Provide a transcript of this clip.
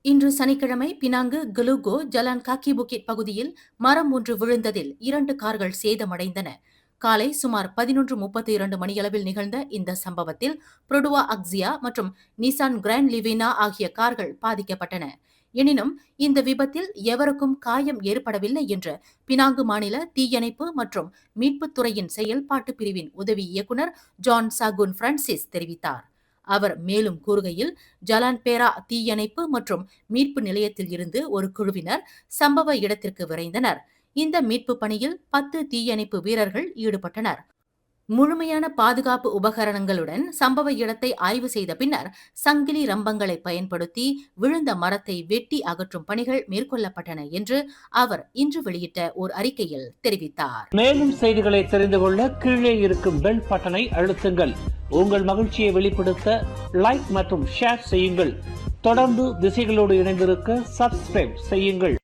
இன்று சனிக்கிழமை பினாங்கு கலுகோ ஜலான் காக்கி புக்கிட் பகுதியில் மரம் ஒன்று விழுந்ததில் 2 கார்கள் சேதமடைந்தன. காலை சுமார் 11:32 மணியளவில் நிகழ்ந்த இந்த சம்பவத்தில் புருடுவா அக்ஸியா மற்றும் நிசான் கிராண்ட் லிவினா ஆகிய கார்கள் பாதிக்கப்பட்டன. எனினும் இந்த விபத்தில் எவருக்கும் காயம் ஏற்படவில்லை என்று பினாங்கு மாநில தீயணைப்பு மற்றும் மீட்புத் துறையின் செயல்பாட்டு பிரிவின் உதவி இயக்குநர் ஜான் சாகுன் பிரான்சிஸ் தெரிவித்தார். அவர் மேலும் கூறுகையில், ஜலான்பேரா தீயணைப்பு மற்றும் மீட்பு நிலையத்தில் இருந்து ஒரு குழுவினர் சம்பவ இடத்திற்கு விரைந்தனர். இந்த மீட்பு பணியில் 10 தீயணைப்பு வீரர்கள் ஈடுபட்டனர். முழுமையான பாதுகாப்பு உபகரணங்களுடன் சம்பவ இடத்தை ஆய்வு செய்த பின்னர் சங்கிலி ரம்பங்களை பயன்படுத்தி விழுந்த மரத்தை வெட்டி அகற்றும் பணிகள் மேற்கொள்ளப்பட்டன என்று அவர் இன்று வெளியிட்ட ஒரு அறிக்கையில் தெரிவித்தார். மேலும் செய்திகளை தெரிந்து கொள்ள கீழே இருக்கும் பெல் பட்டனை அழுத்துங்கள். உங்கள் மகிழ்ச்சியை வெளிப்படுத்த லைக் மற்றும் ஷேர் செய்யுங்கள். தொடர்ந்து திசைகளோடு இணைந்திருக்க சப்ஸ்கிரைப் செய்யுங்கள்.